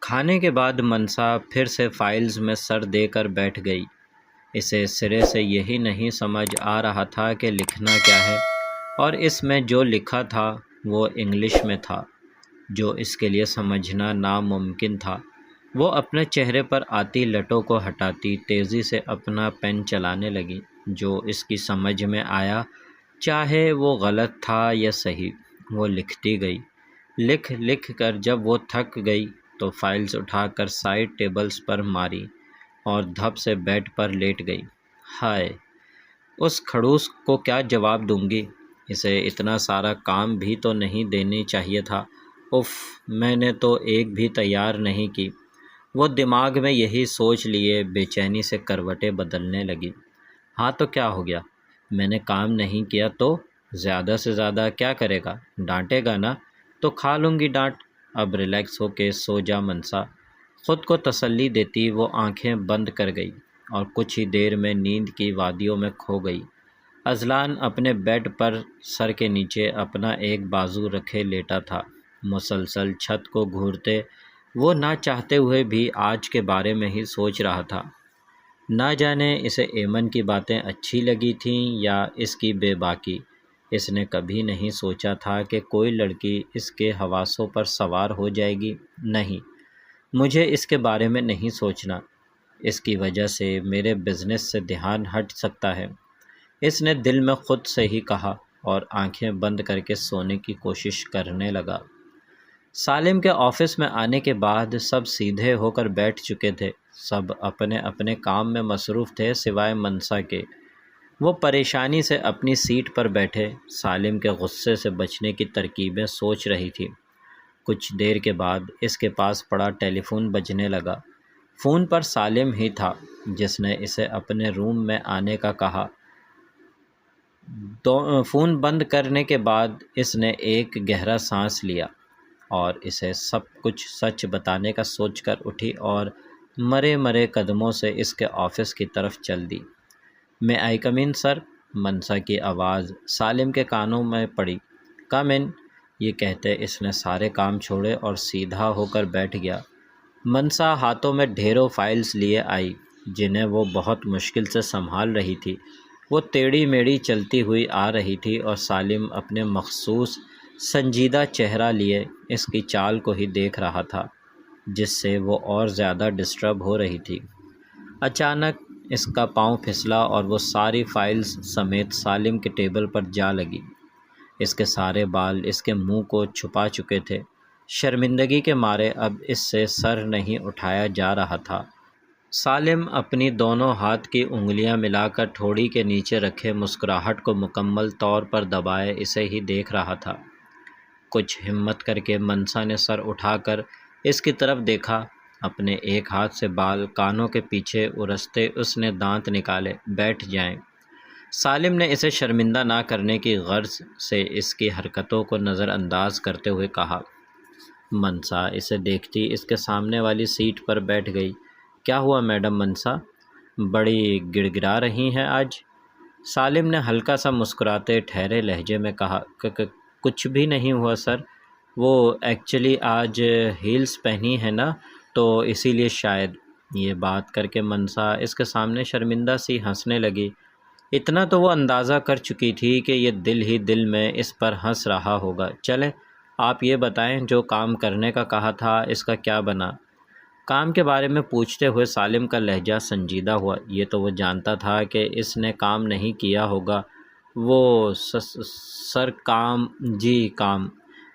کھانے کے بعد منسا پھر سے فائلز میں سر دے کر بیٹھ گئی۔ اسے سرے سے یہی نہیں سمجھ آ رہا تھا کہ لکھنا کیا ہے، اور اس میں جو لکھا تھا وہ انگلش میں تھا، جو اس کے لیے سمجھنا ناممکن تھا۔ وہ اپنے چہرے پر آتی لٹوں کو ہٹاتی تیزی سے اپنا پین چلانے لگی۔ جو اس کی سمجھ میں آیا، چاہے وہ غلط تھا یا صحیح، وہ لکھتی گئی۔ لکھ لکھ کر جب وہ تھک گئی تو فائلز اٹھا کر سائڈ ٹیبلز پر ماری اور دھپ سے بیڈ پر لیٹ گئی۔ ہائے، اس کھڑوس کو کیا جواب دوں گی؟ اسے اتنا سارا کام بھی تو نہیں دینی چاہیے تھا۔ اف، میں نے تو ایک بھی تیار نہیں کی۔ وہ دماغ میں یہی سوچ لیے بے چینی سے کروٹیں بدلنے لگی۔ ہاں تو کیا ہو گیا؟ میں نے کام نہیں کیا تو زیادہ سے زیادہ کیا کرے گا؟ ڈانٹے گا نا؟ تو کھا لوں گی ڈانٹ۔ اب ریلیکس ہو کے سو جا منسا۔ خود کو تسلی دیتی وہ آنکھیں بند کر گئی اور کچھ ہی دیر میں نیند کی وادیوں میں کھو گئی۔ اذلان اپنے بیڈ پر سر کے نیچے اپنا ایک بازو رکھے لیٹا تھا، مسلسل چھت کو گھورتے وہ نہ چاہتے ہوئے بھی آج کے بارے میں ہی سوچ رہا تھا۔ نہ جانے اسے ایمن کی باتیں اچھی لگی تھیں یا اس کی بے باکی۔ اس نے کبھی نہیں سوچا تھا کہ کوئی لڑکی اس کے حواسوں پر سوار ہو جائے گی۔ نہیں، مجھے اس کے بارے میں نہیں سوچنا، اس کی وجہ سے میرے بزنس سے دھیان ہٹ سکتا ہے، اس نے دل میں خود سے ہی کہا اور آنکھیں بند کر کے سونے کی کوشش کرنے لگا۔ سالم کے آفس میں آنے کے بعد سب سیدھے ہو کر بیٹھ چکے تھے۔ سب اپنے اپنے کام میں مصروف تھے سوائے منسا کے۔ وہ پریشانی سے اپنی سیٹ پر بیٹھے سالم کے غصے سے بچنے کی ترکیبیں سوچ رہی تھی۔ کچھ دیر کے بعد اس کے پاس پڑا ٹیلی فون بجنے لگا۔ فون پر سالم ہی تھا، جس نے اسے اپنے روم میں آنے کا کہا۔ فون بند کرنے کے بعد اس نے ایک گہرا سانس لیا اور اسے سب کچھ سچ بتانے کا سوچ کر اٹھی اور مرے مرے قدموں سے اس کے آفس کی طرف چل دی۔ میں آئی کم ان سر؟ منسا کی آواز سالم کے کانوں میں پڑی۔ کم ان، یہ کہتے اس نے سارے کام چھوڑے اور سیدھا ہو کر بیٹھ گیا۔ منسا ہاتھوں میں ڈھیروں فائلز لیے آئی جنہیں وہ بہت مشکل سے سنبھال رہی تھی۔ وہ ٹیڑھی میڑھی چلتی ہوئی آ رہی تھی اور سالم اپنے مخصوص سنجیدہ چہرہ لیے اس کی چال کو ہی دیکھ رہا تھا، جس سے وہ اور زیادہ ڈسٹرب ہو رہی تھی۔ اچانک اس کا پاؤں پھسلا اور وہ ساری فائلز سمیت سالم کے ٹیبل پر جا لگی۔ اس کے سارے بال اس کے منہ کو چھپا چکے تھے۔ شرمندگی کے مارے اب اس سے سر نہیں اٹھایا جا رہا تھا۔ سالم اپنی دونوں ہاتھ کی انگلیاں ملا کر ٹھوڑی کے نیچے رکھے مسکراہٹ کو مکمل طور پر دبائے اسے ہی دیکھ رہا تھا۔ کچھ ہمت کر کے منسا نے سر اٹھا کر اس کی طرف دیکھا۔ اپنے ایک ہاتھ سے بال کانوں کے پیچھے ارستے اس نے دانت نکالے۔ بیٹھ جائیں۔ سالم نے اسے شرمندہ نہ کرنے کی غرض سے اس کی حرکتوں کو نظر انداز کرتے ہوئے کہا۔ منسا اسے دیکھتی اس کے سامنے والی سیٹ پر بیٹھ گئی۔ کیا ہوا میڈم منسا؟ بڑی گڑ گڑا رہی ہیں آج؟ سالم نے ہلکا سا مسکراتے ٹھہرے لہجے میں کہا۔ کچھ بھی نہیں ہوا سر، وہ ایکچولی آج ہیلز پہنی ہے نا، تو اسی لیے شاید۔ یہ بات کر کے منسا اس کے سامنے شرمندہ سی ہنسنے لگی۔ اتنا تو وہ اندازہ کر چکی تھی کہ یہ دل ہی دل میں اس پر ہنس رہا ہوگا۔ چلیں، آپ یہ بتائیں جو کام کرنے کا کہا تھا اس کا کیا بنا؟ کام کے بارے میں پوچھتے ہوئے سالم کا لہجہ سنجیدہ ہوا۔ یہ تو وہ جانتا تھا کہ اس نے کام نہیں کیا ہوگا۔ وہ سر کام، جی کام،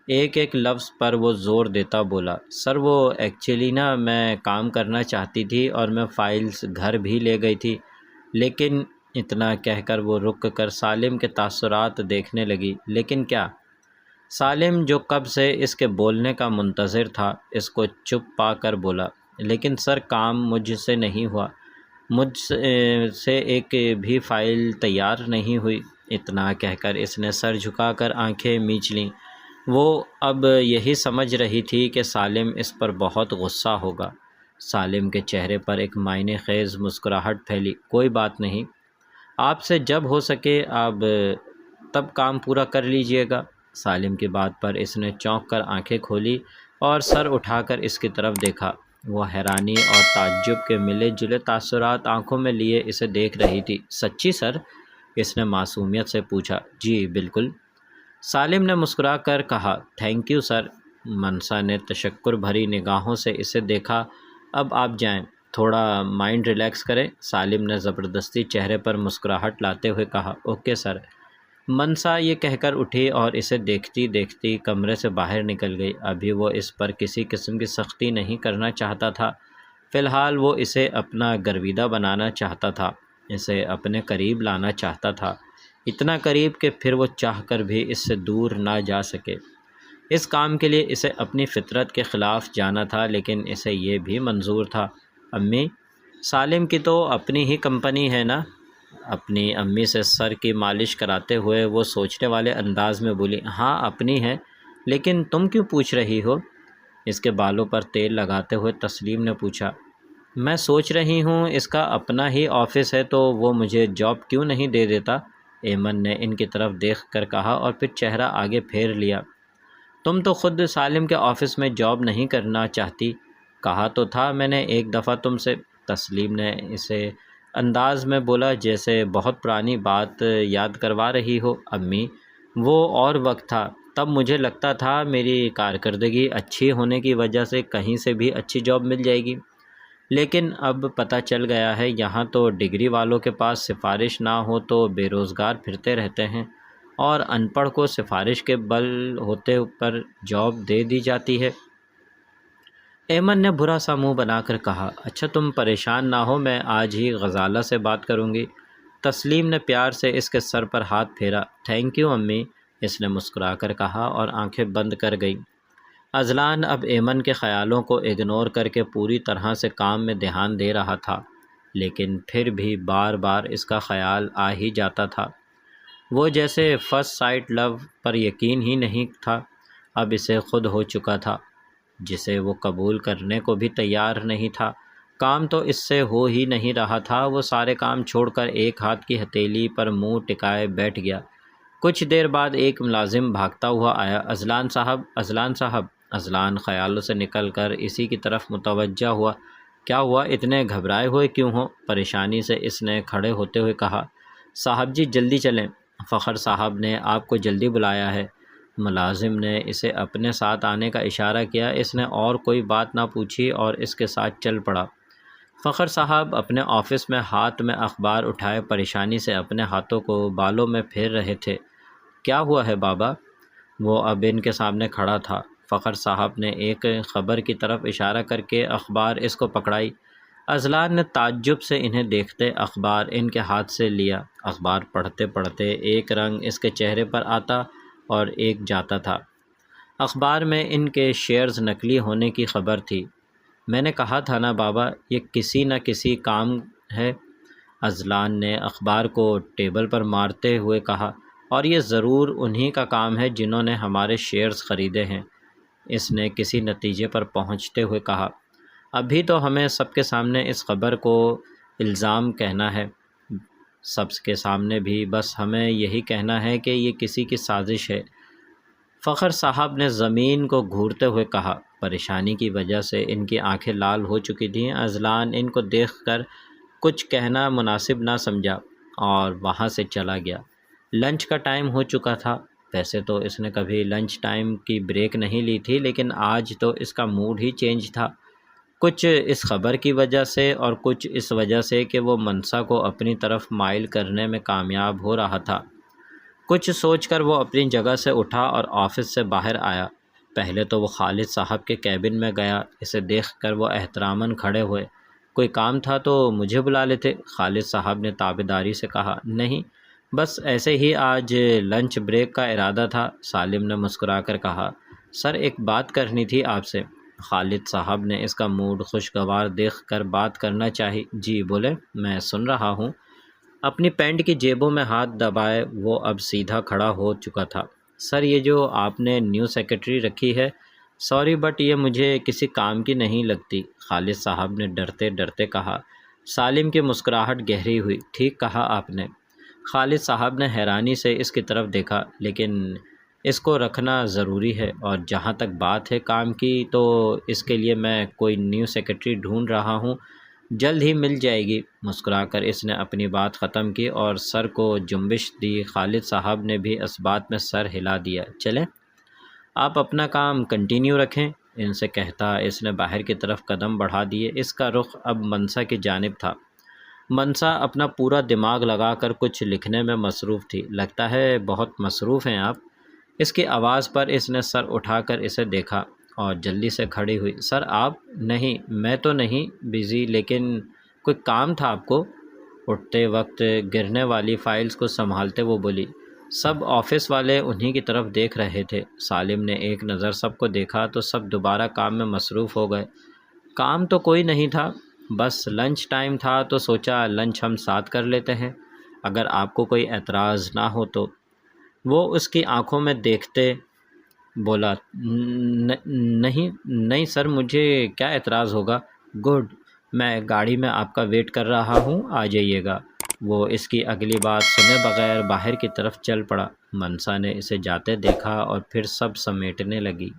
ایک ایک لفظ پر وہ زور دیتا بولا۔ سر وہ ایکچولی نا میں کام کرنا چاہتی تھی اور میں فائلز گھر بھی لے گئی تھی، لیکن اتنا کہہ کر وہ رک کر سالم کے تاثرات دیکھنے لگی۔ لیکن کیا؟ سالم جو کب سے اس کے بولنے کا منتظر تھا اس کو چپ پا کر بولا۔ لیکن سر کام مجھ سے نہیں ہوا، مجھ سے ایک بھی فائل تیار نہیں ہوئی۔ اتنا کہہ کر اس نے سر جھکا کر آنکھیں میچ لیں۔ وہ اب یہی سمجھ رہی تھی کہ سالم اس پر بہت غصہ ہوگا۔ سالم کے چہرے پر ایک معنی خیز مسکراہٹ پھیلی۔ کوئی بات نہیں، آپ سے جب ہو سکے آپ تب کام پورا کر لیجئے گا۔ سالم کی بات پر اس نے چونک کر آنکھیں کھولی اور سر اٹھا کر اس کی طرف دیکھا۔ وہ حیرانی اور تعجب کے ملے جلے تاثرات آنکھوں میں لیے اسے دیکھ رہی تھی۔ سچی سر؟ اس نے معصومیت سے پوچھا۔ جی بالکل، سالم نے مسکرا کر کہا۔ Thank you sir. منسا نے تشکر بھری نگاہوں سے اسے دیکھا۔ اب آپ جائیں، تھوڑا مائنڈ ریلیکس کریں، سالم نے زبردستی چہرے پر مسکراہٹ لاتے ہوئے کہا۔ Okay sir. منسا یہ کہہ کر اٹھی اور اسے دیکھتی دیکھتی کمرے سے باہر نکل گئی۔ ابھی وہ اس پر کسی قسم کی سختی نہیں کرنا چاہتا تھا، فی الحال وہ اسے اپنا گرویدہ بنانا چاہتا تھا، اسے اپنے قریب لانا چاہتا تھا، اتنا قریب کہ پھر وہ چاہ کر بھی اس سے دور نہ جا سکے۔ اس کام کے لیے اسے اپنی فطرت کے خلاف جانا تھا، لیکن اسے یہ بھی منظور تھا۔ امی، سالم کی تو اپنی ہی کمپنی ہے نا؟ اپنی امی سے سر کی مالش کراتے ہوئے وہ سوچنے والے انداز میں بولی۔ ہاں اپنی ہے، لیکن تم کیوں پوچھ رہی ہو؟ اس کے بالوں پر تیل لگاتے ہوئے تسلیم نے پوچھا۔ میں سوچ رہی ہوں اس کا اپنا ہی آفس ہے تو وہ مجھے جاب کیوں نہیں دے دیتا؟ ایمن نے ان کی طرف دیکھ کر کہا اور پھر چہرہ آگے پھیر لیا۔ تم تو خود سالم کے آفس میں جاب نہیں کرنا چاہتی، کہا تو تھا میں نے ایک دفعہ تم سے، تسلیم نے اسے انداز میں بولا جیسے بہت پرانی بات یاد کروا رہی ہو۔ امی، وہ اور وقت تھا، تب مجھے لگتا تھا میری کارکردگی اچھی ہونے کی وجہ سے کہیں سے بھی اچھی جاب مل جائے گی، لیکن اب پتہ چل گیا ہے یہاں تو ڈگری والوں کے پاس سفارش نہ ہو تو بے روزگار پھرتے رہتے ہیں، اور ان پڑھ کو سفارش کے بل ہوتے پر جاب دے دی جاتی ہے۔ ایمن نے برا سا منہ بنا کر کہا۔ اچھا تم پریشان نہ ہو، میں آج ہی غزالہ سے بات کروں گی۔ تسلیم نے پیار سے اس کے سر پر ہاتھ پھیرا۔ تھینک یو امی، اس نے مسکرا کر کہا اور آنکھیں بند کر گئی۔ اذلان اب ایمن کے خیالوں کو اگنور کر کے پوری طرح سے کام میں دھیان دے رہا تھا، لیکن پھر بھی بار بار اس کا خیال آ ہی جاتا تھا۔ وہ جیسے فرسٹ سائٹ لو پر یقین ہی نہیں تھا، اب اسے خود ہو چکا تھا، جسے وہ قبول کرنے کو بھی تیار نہیں تھا۔ کام تو اس سے ہو ہی نہیں رہا تھا۔ وہ سارے کام چھوڑ کر ایک ہاتھ کی ہتھیلی پر منہ ٹکائے بیٹھ گیا۔ کچھ دیر بعد ایک ملازم بھاگتا ہوا آیا۔ اذلان صاحب، اذلان صاحب۔ اذلان خیالوں سے نکل کر اسی کی طرف متوجہ ہوا۔ کیا ہوا، اتنے گھبرائے ہوئے کیوں ہو؟ پریشانی سے اس نے کھڑے ہوتے ہوئے کہا۔ صاحب جی جلدی چلیں، فخر صاحب نے آپ کو جلدی بلایا ہے۔ ملازم نے اسے اپنے ساتھ آنے کا اشارہ کیا۔ اس نے اور کوئی بات نہ پوچھی اور اس کے ساتھ چل پڑا۔ فخر صاحب اپنے آفس میں ہاتھ میں اخبار اٹھائے پریشانی سے اپنے ہاتھوں کو بالوں میں پھیر رہے تھے۔ کیا ہوا ہے بابا؟ وہ اب ان کے سامنے کھڑا تھا۔ فخر صاحب نے ایک خبر کی طرف اشارہ کر کے اخبار اس کو پکڑائی۔ اذلان نے تعجب سے انہیں دیکھتے اخبار ان کے ہاتھ سے لیا۔ اخبار پڑھتے پڑھتے ایک رنگ اس کے چہرے پر آتا اور ایک جاتا تھا۔ اخبار میں ان کے شیئرز نقلی ہونے کی خبر تھی۔ میں نے کہا تھا نا بابا، یہ کسی نہ کسی کام ہے، اذلان نے اخبار کو ٹیبل پر مارتے ہوئے کہا، اور یہ ضرور انہی کا کام ہے جنہوں نے ہمارے شیئرز خریدے ہیں۔ اس نے کسی نتیجے پر پہنچتے ہوئے کہا۔ ابھی تو ہمیں سب کے سامنے اس خبر کو الزام کہنا ہے، سب کے سامنے بھی بس ہمیں یہی کہنا ہے کہ یہ کسی کی سازش ہے۔ فخر صاحب نے زمین کو گھورتے ہوئے کہا۔ پریشانی کی وجہ سے ان کی آنکھیں لال ہو چکی تھیں۔ اذلان ان کو دیکھ کر کچھ کہنا مناسب نہ سمجھا اور وہاں سے چلا گیا۔ لنچ کا ٹائم ہو چکا تھا۔ ویسے تو اس نے کبھی لنچ ٹائم کی بریک نہیں لی تھی، لیکن آج تو اس کا موڈ ہی چینج تھا، کچھ اس خبر کی وجہ سے اور کچھ اس وجہ سے کہ وہ منسا کو اپنی طرف مائل کرنے میں کامیاب ہو رہا تھا۔ کچھ سوچ کر وہ اپنی جگہ سے اٹھا اور آفس سے باہر آیا۔ پہلے تو وہ خالد صاحب کے کیبن میں گیا۔ اسے دیکھ کر وہ احتراماً کھڑے ہوئے۔ کوئی کام تھا تو مجھے بلا لیتے، خالد صاحب نے تابعداری سے کہا۔ نہیں، بس ایسے ہی آج لنچ بریک کا ارادہ تھا، سالم نے مسکرا کر کہا۔ سر ایک بات کرنی تھی آپ سے۔ خالد صاحب نے اس کا موڈ خوشگوار دیکھ کر بات کرنا چاہی۔ جی بولے، میں سن رہا ہوں۔ اپنی پینٹ کی جیبوں میں ہاتھ دبائے وہ اب سیدھا کھڑا ہو چکا تھا۔ سر یہ جو آپ نے نیو سیکرٹری رکھی ہے، سوری بٹ یہ مجھے کسی کام کی نہیں لگتی، خالد صاحب نے ڈرتے ڈرتے کہا۔ سالم کی مسکراہٹ گہری ہوئی۔ ٹھیک کہا آپ نے۔ خالد صاحب نے حیرانی سے اس کی طرف دیکھا، لیکن اس کو رکھنا ضروری ہے، اور جہاں تک بات ہے کام کی تو اس کے لیے میں کوئی نیو سیکرٹری ڈھونڈ رہا ہوں، جلد ہی مل جائے گی۔ مسکرا کر اس نے اپنی بات ختم کی اور سر کو جنبش دی۔ خالد صاحب نے بھی اس بات میں سر ہلا دیا۔ چلیں، آپ اپنا کام کنٹینیو رکھیں، ان سے کہتا اس نے باہر کی طرف قدم بڑھا دیے۔ اس کا رخ اب منسا کی جانب تھا۔ منسا اپنا پورا دماغ لگا کر کچھ لکھنے میں مصروف تھی۔ لگتا ہے بہت مصروف ہیں آپ؟ اس کی آواز پر اس نے سر اٹھا کر اسے دیکھا اور جلدی سے کھڑی ہوئی۔ سر آپ؟ نہیں، میں تو نہیں بزی، لیکن کوئی کام تھا آپ کو؟ اٹھتے وقت گرنے والی فائلز کو سنبھالتے وہ بولی۔ سب آفس والے انہی کی طرف دیکھ رہے تھے۔ سالم نے ایک نظر سب کو دیکھا تو سب دوبارہ کام میں مصروف ہو گئے۔ کام تو کوئی نہیں تھا، بس لنچ ٹائم تھا تو سوچا لنچ ہم ساتھ کر لیتے ہیں، اگر آپ کو کوئی اعتراض نہ ہو تو۔ وہ اس کی آنکھوں میں دیکھتے بولا، نہیں سر، مجھے کیا اعتراض ہوگا۔ گڈ، میں گاڑی میں آپ کا ویٹ کر رہا ہوں، آ جائیے گا۔ وہ اس کی اگلی بات سنے بغیر باہر کی طرف چل پڑا۔ منسا نے اسے جاتے دیکھا اور پھر سب سمیٹنے لگی۔